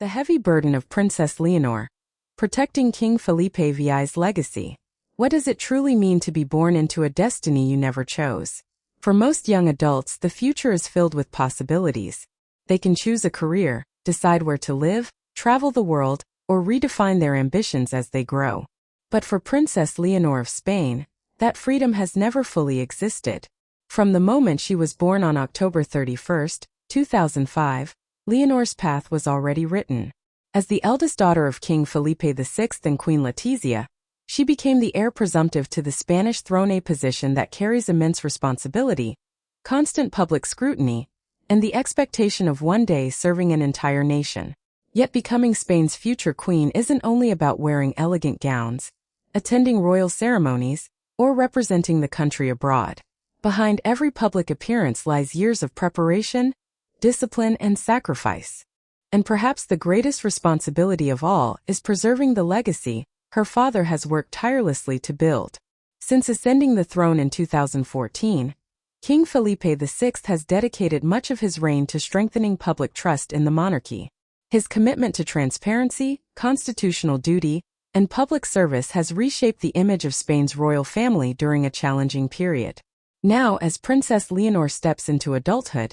The heavy burden of Princess Leonor, protecting King Felipe VI's legacy. What does it truly mean to be born into a destiny you never chose? For most young adults, the future is filled with possibilities. They can choose a career, decide where to live, travel the world, or redefine their ambitions as they grow. But for Princess Leonor of Spain, that freedom has never fully existed. From the moment she was born on October 31, 2005, Leonor's path was already written. As the eldest daughter of King Felipe VI and Queen Letizia, she became the heir presumptive to the Spanish throne, a position that carries immense responsibility, constant public scrutiny, and the expectation of one day serving an entire nation. Yet becoming Spain's future queen isn't only about wearing elegant gowns, attending royal ceremonies, or representing the country abroad. Behind every public appearance lies years of preparation, discipline, and sacrifice. And perhaps the greatest responsibility of all is preserving the legacy her father has worked tirelessly to build. Since ascending the throne in 2014, King Felipe VI has dedicated much of his reign to strengthening public trust in the monarchy. His commitment to transparency, constitutional duty, and public service has reshaped the image of Spain's royal family during a challenging period. Now, as Princess Leonor steps into adulthood,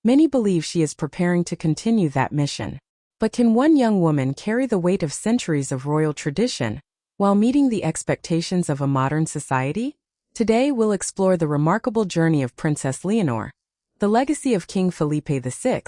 many believe she is preparing to continue that mission. But can one young woman carry the weight of centuries of royal tradition while meeting the expectations of a modern society? Today we'll explore the remarkable journey of Princess Leonor, the legacy of King Felipe VI,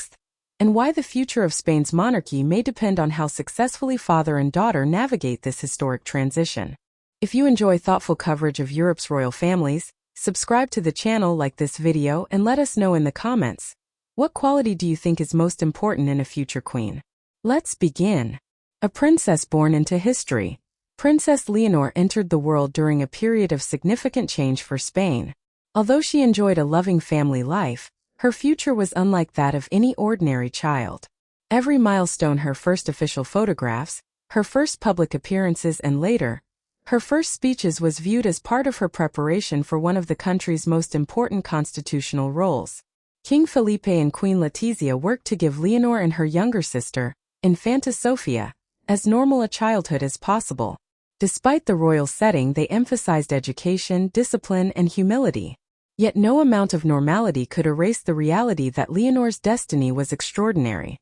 and why the future of Spain's monarchy may depend on how successfully father and daughter navigate this historic transition. If you enjoy thoughtful coverage of Europe's royal families, subscribe to the channel, like this video, and let us know in the comments. What quality do you think is most important in a future queen? Let's begin. A princess born into history. Princess Leonor entered the world during a period of significant change for Spain. Although she enjoyed a loving family life, her future was unlike that of any ordinary child. Every milestone, her first official photographs, her first public appearances, and later, her first speeches, was viewed as part of her preparation for one of the country's most important constitutional roles. King Felipe and Queen Letizia worked to give Leonor and her younger sister, Infanta Sofia, as normal a childhood as possible. Despite the royal setting, they emphasized education, discipline, and humility. Yet no amount of normality could erase the reality that Leonor's destiny was extraordinary.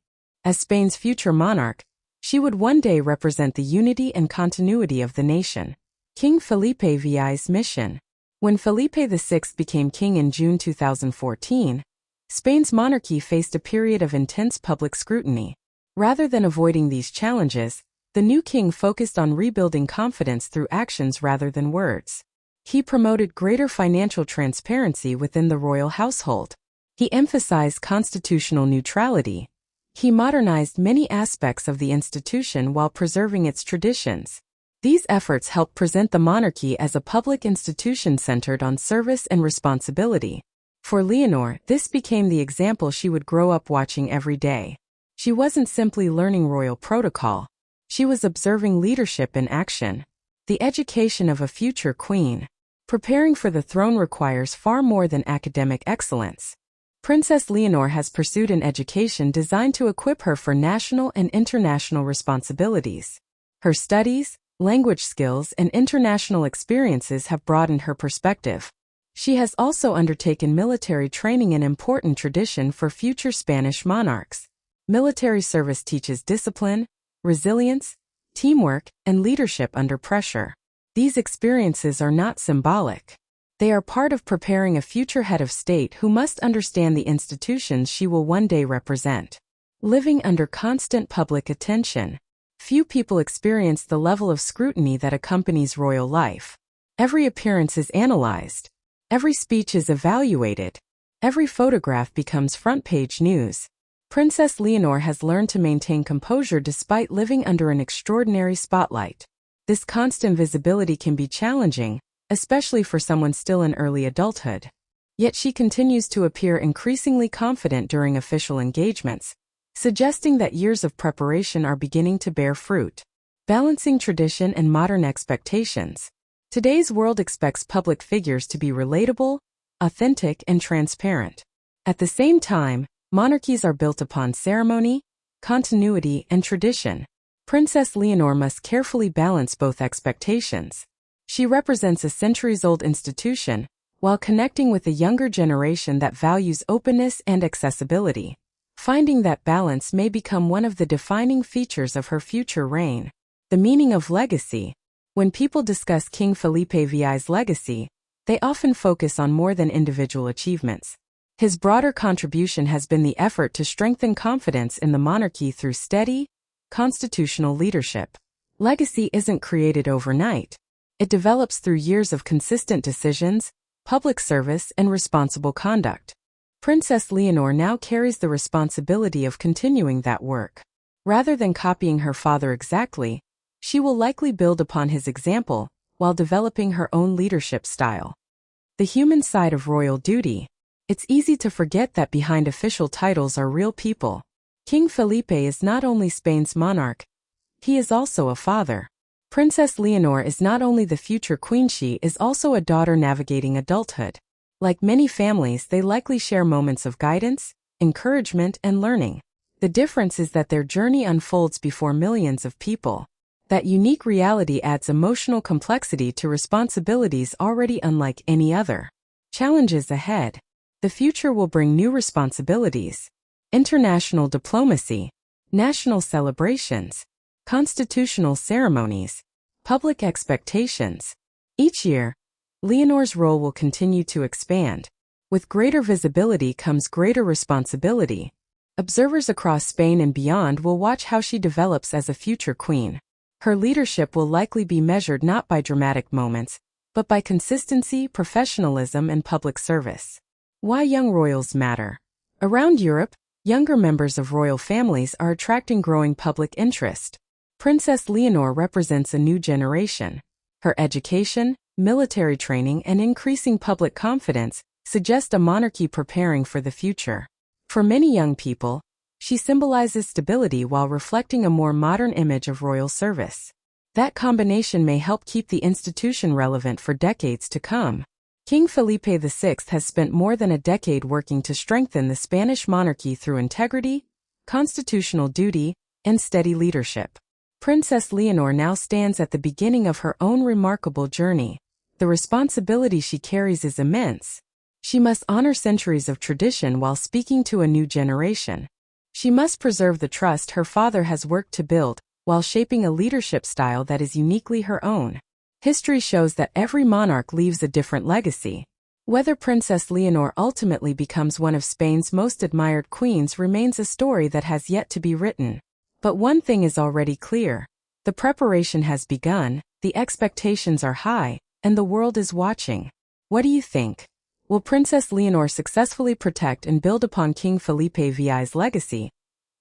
As Spain's future monarch, she would one day represent the unity and continuity of the nation. King Felipe VI's mission. When Felipe VI became king in June 2014, Spain's monarchy faced a period of intense public scrutiny. Rather than avoiding these challenges, the new king focused on rebuilding confidence through actions rather than words. He promoted greater financial transparency within the royal household. He emphasized constitutional neutrality. He modernized many aspects of the institution while preserving its traditions. These efforts helped present the monarchy as a public institution centered on service and responsibility. For Leonor, this became the example she would grow up watching every day. She wasn't simply learning royal protocol. She was observing leadership in action. The education of a future queen. Preparing for the throne requires far more than academic excellence. Princess Leonor has pursued an education designed to equip her for national and international responsibilities. Her studies, language skills, and international experiences have broadened her perspective. She has also undertaken military training, an important tradition for future Spanish monarchs. Military service teaches discipline, resilience, teamwork, and leadership under pressure. These experiences are not symbolic. They are part of preparing a future head of state who must understand the institutions she will one day represent. Living under constant public attention. Few people experience the level of scrutiny that accompanies royal life. Every appearance is analyzed. Every speech is evaluated. Every photograph becomes front-page news. Princess Leonor has learned to maintain composure despite living under an extraordinary spotlight. This constant visibility can be challenging, especially for someone still in early adulthood. Yet she continues to appear increasingly confident during official engagements, suggesting that years of preparation are beginning to bear fruit. Balancing tradition and modern expectations. Today's world expects public figures to be relatable, authentic, and transparent. At the same time, monarchies are built upon ceremony, continuity, and tradition. Princess Leonor must carefully balance both expectations. She represents a centuries-old institution, while connecting with a younger generation that values openness and accessibility. Finding that balance may become one of the defining features of her future reign. The meaning of legacy. When people discuss King Felipe VI's legacy, they often focus on more than individual achievements. His broader contribution has been the effort to strengthen confidence in the monarchy through steady, constitutional leadership. Legacy isn't created overnight. It develops through years of consistent decisions, public service, and responsible conduct. Princess Leonor now carries the responsibility of continuing that work. Rather than copying her father exactly, she will likely build upon his example while developing her own leadership style. The human side of royal duty. It's easy to forget that behind official titles are real people. King Felipe is not only Spain's monarch, he is also a father. Princess Leonor is not only the future queen, she is also a daughter navigating adulthood. Like many families, they likely share moments of guidance, encouragement, and learning. The difference is that their journey unfolds before millions of people. That unique reality adds emotional complexity to responsibilities already unlike any other. Challenges ahead. The future will bring new responsibilities. International diplomacy, national celebrations, constitutional ceremonies, public expectations. Each year, Leonor's role will continue to expand. With greater visibility comes greater responsibility. Observers across Spain and beyond will watch how she develops as a future queen. Her leadership will likely be measured not by dramatic moments, but by consistency, professionalism, and public service. Why young royals matter. Around Europe, younger members of royal families are attracting growing public interest. Princess Leonor represents a new generation. Her education, military training, and increasing public confidence suggest a monarchy preparing for the future. For many young people, she symbolizes stability while reflecting a more modern image of royal service. That combination may help keep the institution relevant for decades to come. King Felipe VI has spent more than a decade working to strengthen the Spanish monarchy through integrity, constitutional duty, and steady leadership. Princess Leonor now stands at the beginning of her own remarkable journey. The responsibility she carries is immense. She must honor centuries of tradition while speaking to a new generation. She must preserve the trust her father has worked to build, while shaping a leadership style that is uniquely her own. History shows that every monarch leaves a different legacy. Whether Princess Leonor ultimately becomes one of Spain's most admired queens remains a story that has yet to be written. But one thing is already clear. The preparation has begun, the expectations are high, and the world is watching. What do you think? Will Princess Leonor successfully protect and build upon King Felipe VI's legacy?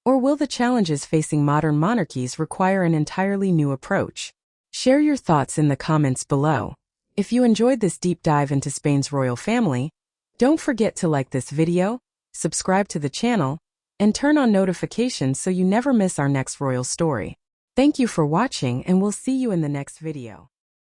Or will the challenges facing modern monarchies require an entirely new approach? Share your thoughts in the comments below. If you enjoyed this deep dive into Spain's royal family, don't forget to like this video, subscribe to the channel, and turn on notifications so you never miss our next royal story. Thank you for watching, and we'll see you in the next video.